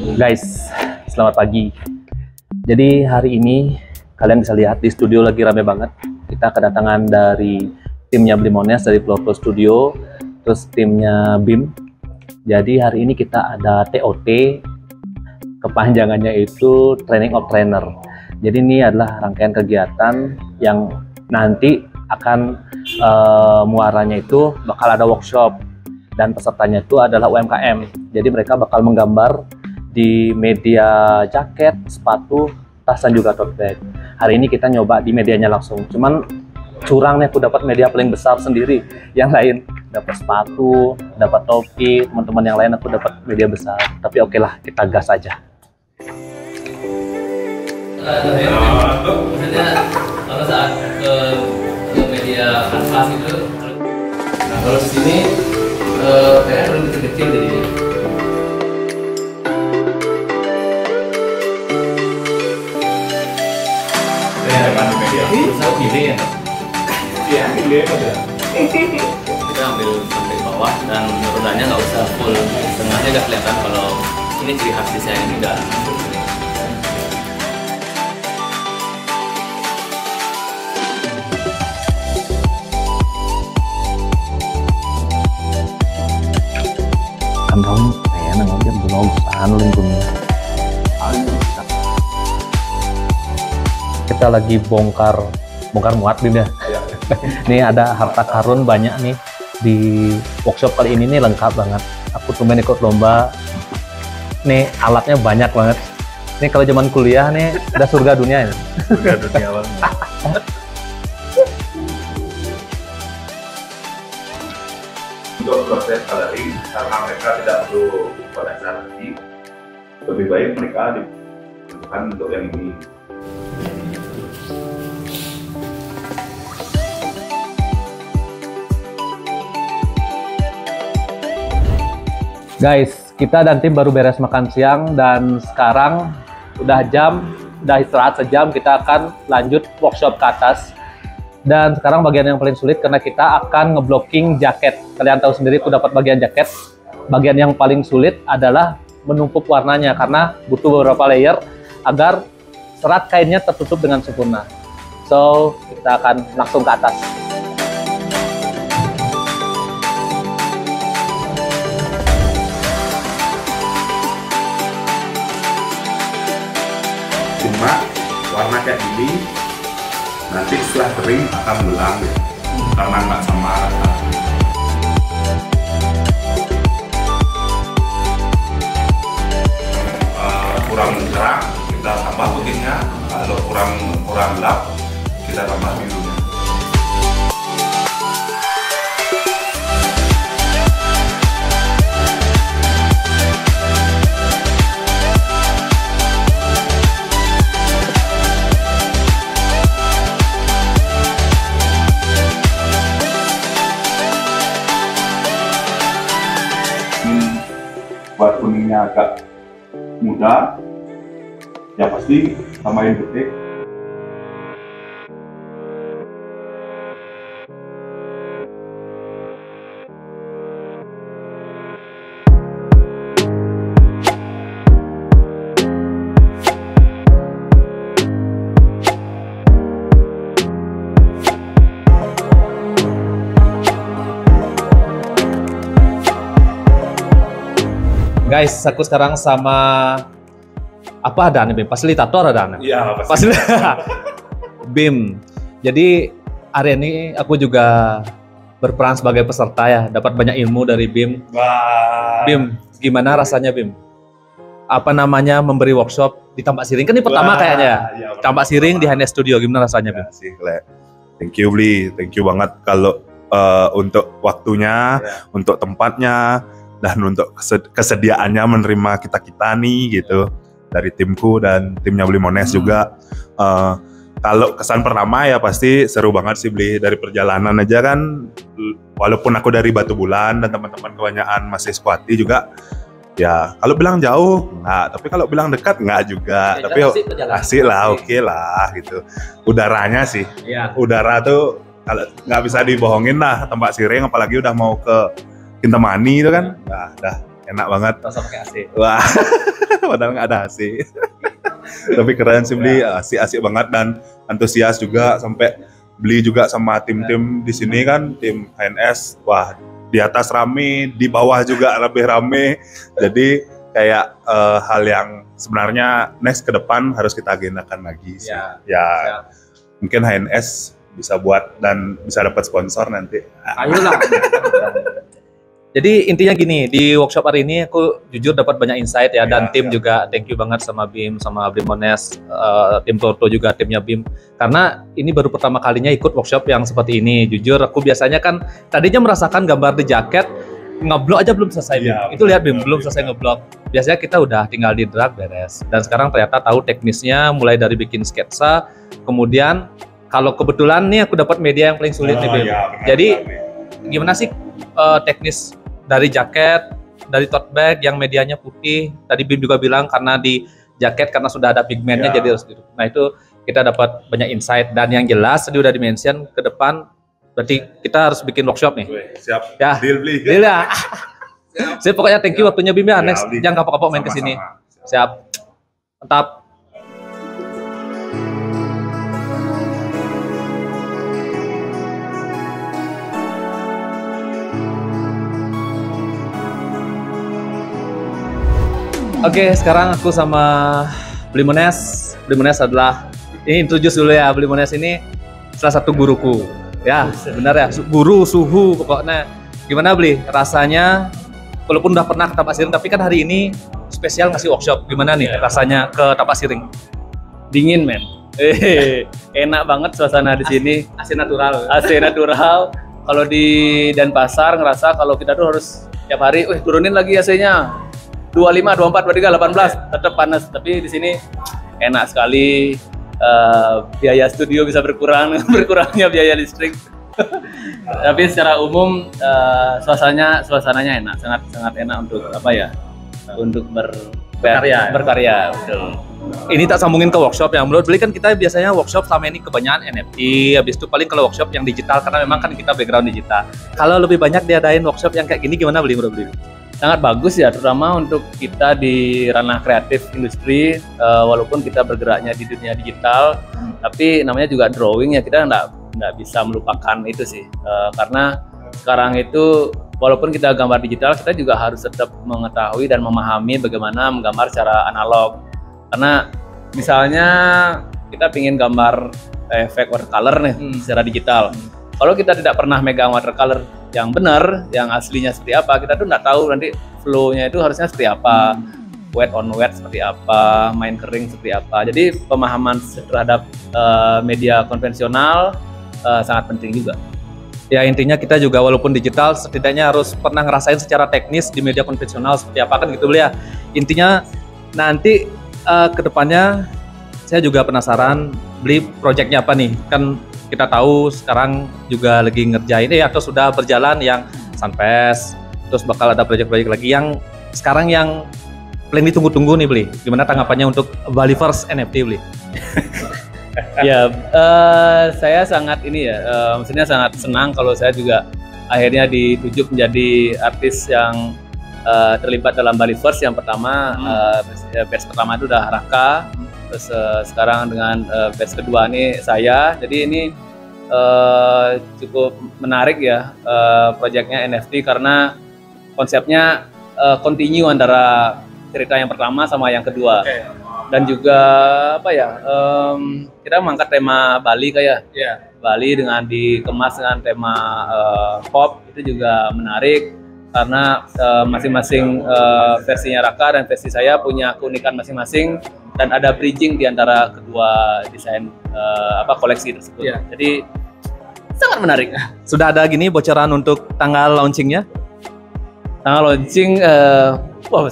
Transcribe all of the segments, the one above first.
Guys, selamat pagi. Jadi hari ini kalian bisa lihat di studio lagi rame banget. Kita kedatangan dari timnya Blimones dari Flow Studio, terus timnya BIM. Jadi hari ini kita ada TOT, kepanjangannya itu Training of Trainer. Jadi ini adalah rangkaian kegiatan yang nanti akan muaranya itu bakal ada workshop dan pesertanya itu adalah UMKM. Jadi mereka bakal menggambar di media jaket, sepatu, tas dan juga tote bag. Hari ini kita nyoba di medianya langsung. Cuman curang nih, aku dapat media paling besar sendiri. Yang lain dapat sepatu, dapat topi, teman-teman yang lain aku dapat media besar. Tapi oke lah, kita gas aja. Maksudnya kalau saat ke media kanvas itu, nah kalau di sini kayaknya lebih kecil jadinya. Bisa pilih ya? Iya, pilih aja. Kita ambil sampai bawah dan rodanya nggak usah full, tengahnya nggak kelihatan. Kalau ini ciri khas desain ini nggak. Kan kamu enak aja belum anu lingkungan. Kita lagi bongkar muat BIM ya. Nih ada harta karun banyak nih di workshop kali ini nih, lengkap banget. Aku tumben ikut lomba. Nih alatnya banyak banget. Nih kalau zaman kuliah nih udah surga dunia ya. Surga dunia banget. Untuk proses coloring, karena mereka tidak perlu pada saat lagi, lebih baik mereka dibutuhkan untuk yang ini. Guys, kita dan tim baru beres makan siang dan sekarang udah istirahat sejam, kita akan lanjut workshop ke atas. Dan sekarang bagian yang paling sulit karena kita akan ngeblocking jaket. Kalian tahu sendiri aku dapat bagian jaket. Bagian yang paling sulit adalah menumpuk warnanya karena butuh beberapa layer agar serat kainnya tertutup dengan sempurna. So, kita akan langsung ke atas. Cuma warna kayak gini nanti setelah kering akan belang ya, karena nggak sama rata. Kurang cerah kita tambah putihnya, kalau kurang gelap kita tambah birunya. Buat kuningnya agak muda, ya pasti tambahin detik. Guys, aku sekarang sama apa ada nih BIM? Fasilitator ada nih? Iya, BIM. Jadi hari ini aku juga berperan sebagai peserta ya, dapat banyak ilmu dari BIM. Wah. BIM, gimana rasanya BIM? Apa namanya memberi workshop di Tambak Siring? Kan ini pertama kayaknya. Ya, Tambak Siring di HNS Studio, gimana rasanya BIM? Ya, sih, thank you Bli, thank you banget kalau untuk waktunya, untuk tempatnya, dan untuk kesediaannya menerima kita nih gitu, dari timku dan timnya Blimones juga. Kalau kesan pertama ya pasti seru banget sih Bli. Dari perjalanan aja kan, walaupun aku dari Batu Bulan dan teman-teman kebanyakan masih Squati juga, ya kalau bilang jauh nggak, tapi kalau bilang dekat nggak juga, ya, tapi asik lah, oke lah gitu. Udaranya sih, ya. Udara tuh kalau nggak bisa dibohongin lah. Tambak Siring apalagi udah mau ke Kintamani itu kan, nah, dah enak banget. Rasa pakai AC. Wah, padahal nggak ada AC. Tapi keren sih Bli, asik-asik banget dan antusias juga sampai beli juga sama tim-tim di sini kan, tim HNS. Wah, di atas rame, di bawah juga lebih rame. Jadi kayak hal yang sebenarnya next ke depan harus kita agendakan lagi sih. Ya. Mungkin HNS bisa buat dan bisa dapat sponsor nanti. Ayolah. Jadi intinya gini, di workshop hari ini aku jujur dapat banyak insight ya, dan tim juga thank you banget sama BIM, sama Blimones, tim Torto juga timnya BIM. Karena ini baru pertama kalinya ikut workshop yang seperti ini. Jujur aku biasanya kan tadinya merasakan gambar di jaket, ngeblok aja belum selesai. Itu lihat BIM, belum selesai ngeblok. Biasanya kita udah tinggal di drag beres. Dan sekarang ternyata tahu teknisnya, mulai dari bikin sketsa, kemudian kalau kebetulan nih aku dapat media yang paling sulit nih BIM. Jadi gimana sih teknis dari jaket, dari tote bag yang medianya putih. Tadi BIM juga bilang karena di jaket karena sudah ada pigmennya jadi harus gitu. Nah itu kita dapat banyak insight, dan yang jelas tadi udah di-mention ke depan berarti kita harus bikin workshop nih. Siap. Ya. Deal Bli. Deal ya. Saya pokoknya thank you waktunya BIM ya. Next jangan kapok-kapok main ke sini. Siap. Mantap. Oke, sekarang aku sama Blimones. Blimones adalah, ini introduce dulu ya, Blimones ini salah satu guruku. Ya, benar ya, guru suhu pokoknya. Gimana Bli? Rasanya, walaupun udah pernah ke Tapak Siring, tapi kan hari ini spesial ngasih workshop. Gimana nih rasanya ke Tapak Siring? Dingin men. Enak banget suasana di sini. AC natural. AC natural. Kalau di Denpasar ngerasa kalau kita tuh harus tiap hari, turunin lagi AC-nya. 25, 24, 23, 18 tetap panas, tapi di sini enak sekali. Biaya studio bisa berkurang, berkurangnya biaya listrik. Tapi secara umum suasananya enak, sangat enak untuk untuk berkarya. Betul. Ini tak sambungin ke workshop yang menurut Beli kan kita biasanya workshop selama ini kebanyakan NFT, habis itu paling kalau workshop yang digital karena memang kan kita background digital. Kalau lebih banyak diadain workshop yang kayak gini gimana Beli menurut Beli? Sangat bagus ya, terutama untuk kita di ranah kreatif industri, walaupun kita bergeraknya di dunia digital, tapi namanya juga drawing ya, kita nggak bisa melupakan itu sih, karena sekarang itu walaupun kita gambar digital, kita juga harus tetap mengetahui dan memahami bagaimana menggambar secara analog, karena misalnya kita ingin gambar efek watercolor nih secara digital, kalau kita tidak pernah megang watercolor yang benar, yang aslinya seperti apa, kita tuh nggak tahu nanti flow-nya itu harusnya seperti apa, wet on wet seperti apa, main kering seperti apa. Jadi pemahaman terhadap media konvensional sangat penting juga. Ya intinya kita juga walaupun digital setidaknya harus pernah ngerasain secara teknis di media konvensional seperti apa kan gitu Beli ya. Intinya nanti kedepannya saya juga penasaran Beli projectnya apa nih, kan kita tahu sekarang juga lagi ngerjain atau sudah berjalan yang Sunfest, terus bakal ada proyek-proyek lagi yang sekarang yang paling ditunggu-tunggu nih Beli. Gimana tanggapannya untuk Baliverse NFT Beli? Ya, saya sangat maksudnya sangat senang kalau saya juga akhirnya ditunjuk menjadi artis yang terlibat dalam Baliverse. Yang pertama, batch pertama itu udah Raka. Terus sekarang dengan batch kedua ini saya, jadi ini cukup menarik ya proyeknya NFT karena konsepnya continue antara cerita yang pertama sama yang kedua. Dan juga kita mengangkat tema Bali Bali dengan dikemas dengan tema pop, itu juga menarik karena masing-masing versinya Raka dan versi saya punya keunikan masing-masing. Dan ada bridging di antara kedua desain koleksi tersebut. Jadi sangat menarik. Sudah ada gini bocoran untuk tanggal launchingnya? Tanggal launching,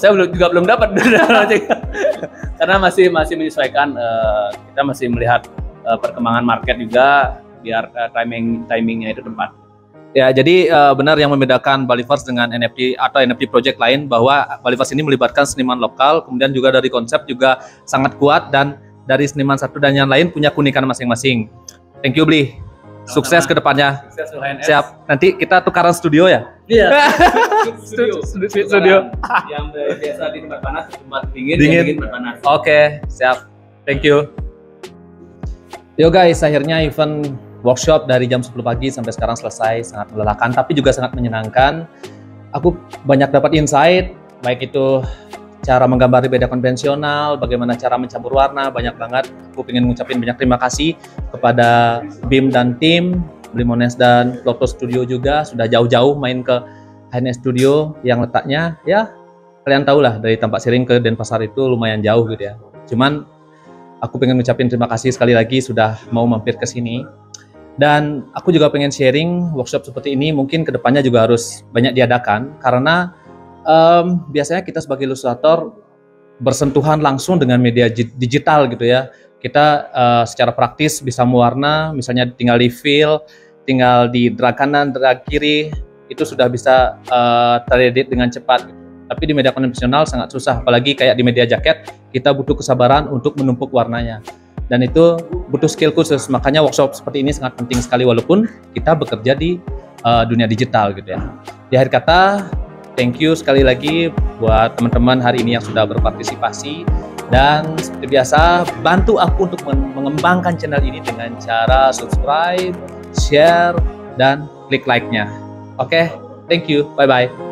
saya belum dapat launching karena masih menyesuaikan. Kita masih melihat perkembangan market juga biar timingnya itu tepat. Ya, jadi benar yang membedakan Baliverse dengan NFT atau NFT project lain bahwa Baliverse ini melibatkan seniman lokal, kemudian juga dari konsep juga sangat kuat dan dari seniman satu dan yang lain punya keunikan masing-masing. Thank you Bli. Sukses ke depannya. Sukses UHNS. Siap. Nanti kita tukaran studio ya. Iya. Studio. Yang biasa di tempat panas, tempat dingin, Dingin. yang dingin tempat panas. Oke, siap. Thank you. Yo guys, akhirnya event workshop dari jam 10 pagi sampai sekarang selesai. Sangat melelahkan, tapi juga sangat menyenangkan. Aku banyak dapat insight, baik itu cara menggambar di beda konvensional, bagaimana cara mencampur warna, banyak banget. Aku pengen ngucapin banyak terima kasih kepada BIM dan tim, Blimones dan Ploto Studio juga, sudah jauh-jauh main ke HNS Studio yang letaknya, ya kalian tahu lah, dari Tampak Siring ke Denpasar itu lumayan jauh gitu ya. Cuman aku pengen ngucapin terima kasih sekali lagi sudah mau mampir ke sini. Dan aku juga pengen sharing workshop seperti ini, mungkin kedepannya juga harus banyak diadakan, karena biasanya kita sebagai ilustrator bersentuhan langsung dengan media digital gitu ya. Kita secara praktis bisa mewarna, misalnya tinggal di fill, tinggal di drag kanan, drag kiri, itu sudah bisa teredit dengan cepat. Tapi di media konvensional sangat susah, apalagi kayak di media jaket, kita butuh kesabaran untuk menumpuk warnanya. Dan itu butuh skill khusus, makanya workshop seperti ini sangat penting sekali walaupun kita bekerja di dunia digital gitu ya. Di akhir kata, thank you sekali lagi buat teman-teman hari ini yang sudah berpartisipasi, dan seperti biasa bantu aku untuk mengembangkan channel ini dengan cara subscribe, share, dan klik like-nya. Oke, thank you, bye-bye.